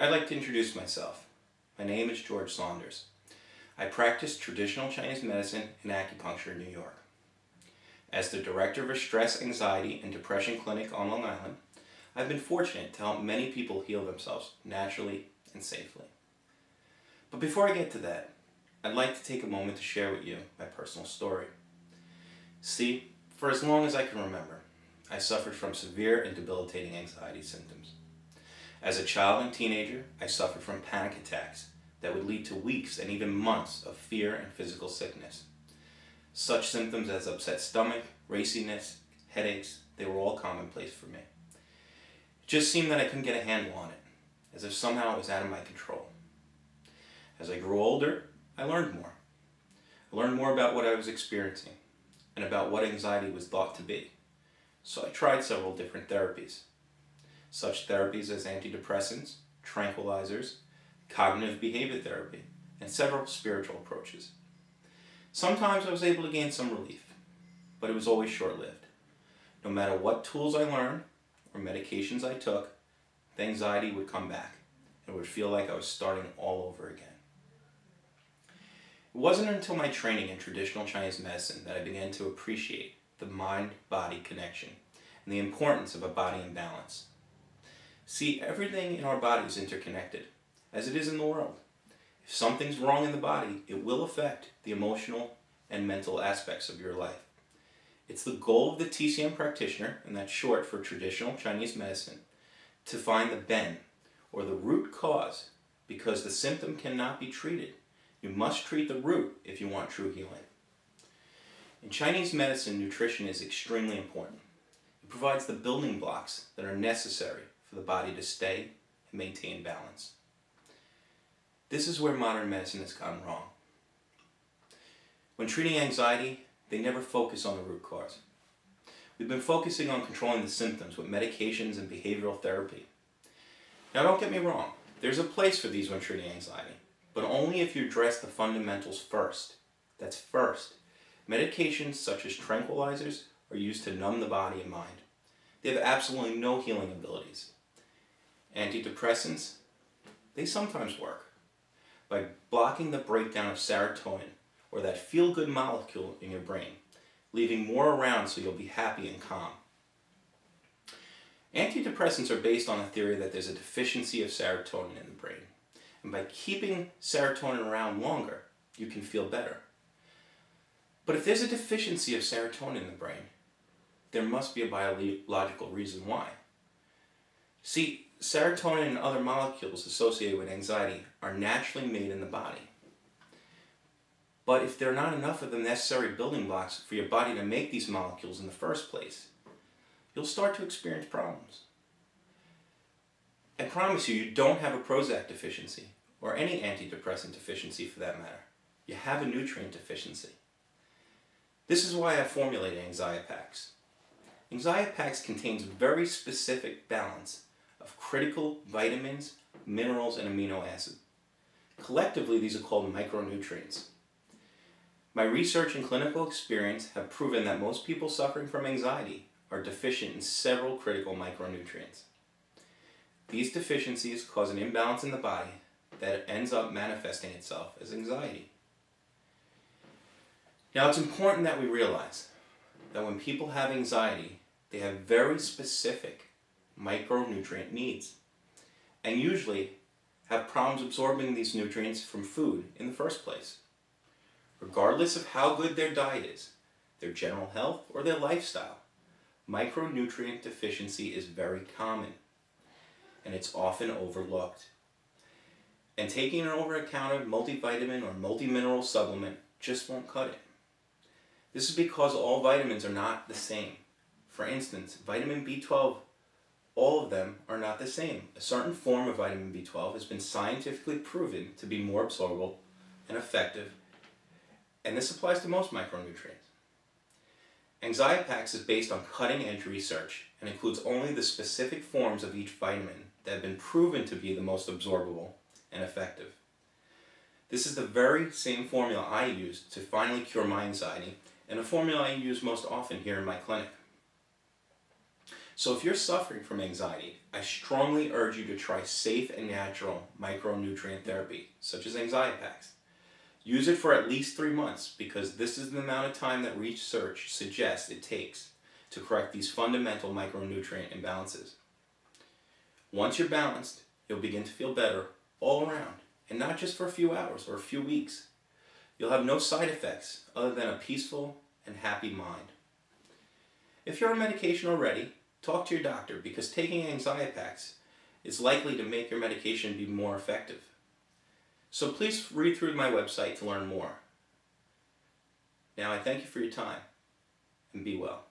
I'd like to introduce myself. My name is George Saunders. I practice traditional Chinese medicine and acupuncture in New York. As the director of a stress, anxiety, and depression clinic on Long Island, I've been fortunate to help many people heal themselves naturally and safely. But before I get to that, I'd like to take a moment to share with you my personal story. See, for as long as I can remember, I suffered from severe and debilitating anxiety symptoms. As a child and teenager, I suffered from panic attacks that would lead to weeks and even months of fear and physical sickness. Such symptoms as upset stomach, raciness, headaches, they were all commonplace for me. It just seemed that I couldn't get a handle on it, as if somehow it was out of my control. As I grew older, I learned more. I learned more about what I was experiencing and about what anxiety was thought to be. So I tried several different therapies. Such therapies as antidepressants, tranquilizers, cognitive behavior therapy, and several spiritual approaches. Sometimes I was able to gain some relief, but it was always short-lived. No matter what tools I learned or medications I took, the anxiety would come back and it would feel like I was starting all over again. It wasn't until my training in traditional Chinese medicine that I began to appreciate the mind-body connection and the importance of a body in balance. See, everything in our body is interconnected, as it is in the world. If something's wrong in the body, it will affect the emotional and mental aspects of your life. It's the goal of the TCM practitioner, and that's short for traditional Chinese medicine, to find the ben, or the root cause, because the symptom cannot be treated. You must treat the root if you want true healing. In Chinese medicine, nutrition is extremely important. It provides the building blocks that are necessary for the body to stay and maintain balance. This is where modern medicine has gone wrong. When treating anxiety, they never focus on the root cause. We've been focusing on controlling the symptoms with medications and behavioral therapy. Now don't get me wrong, there's a place for these when treating anxiety, but only if you address the fundamentals first. That's first. Medications such as tranquilizers are used to numb the body and mind. They have absolutely no healing abilities. Antidepressants, they sometimes work by blocking the breakdown of serotonin, or that feel-good molecule in your brain, leaving more around so you'll be happy and calm. Antidepressants are based on a theory that there's a deficiency of serotonin in the brain, and by keeping serotonin around longer, you can feel better. But if there's a deficiency of serotonin in the brain, there must be a biological reason why. See, serotonin and other molecules associated with anxiety are naturally made in the body. But if there are not enough of the necessary building blocks for your body to make these molecules in the first place, you'll start to experience problems. I promise you, you don't have a Prozac deficiency, or any antidepressant deficiency for that matter. You have a nutrient deficiency. This is why I formulated Anxiapax. Anxiapax contains very specific balance of critical vitamins, minerals, and amino acids. Collectively, these are called micronutrients. My research and clinical experience have proven that most people suffering from anxiety are deficient in several critical micronutrients. These deficiencies cause an imbalance in the body that ends up manifesting itself as anxiety. Now, it's important that we realize that when people have anxiety, they have very specific micronutrient needs, and usually have problems absorbing these nutrients from food in the first place. Regardless of how good their diet is, their general health, or their lifestyle, micronutrient deficiency is very common, and it's often overlooked. And taking an over-the-counter multivitamin or multi-mineral supplement just won't cut it. This is because all vitamins are not the same. For instance, vitamin B12, all of them are not the same. A certain form of vitamin B12 has been scientifically proven to be more absorbable and effective, and this applies to most micronutrients. Anxiapax is based on cutting-edge research and includes only the specific forms of each vitamin that have been proven to be the most absorbable and effective. This is the very same formula I used to finally cure my anxiety, and a formula I use most often here in my clinic. So if you're suffering from anxiety, I strongly urge you to try safe and natural micronutrient therapy, such as Anxiapax. Use it for at least 3 months because this is the amount of time that research suggests it takes to correct these fundamental micronutrient imbalances. Once you're balanced, you'll begin to feel better all around, and not just for a few hours or a few weeks. You'll have no side effects other than a peaceful and happy mind. If you're on medication already, talk to your doctor because taking Anxiapax is likely to make your medication be more effective. So please read through my website to learn more. Now I thank you for your time, and be well.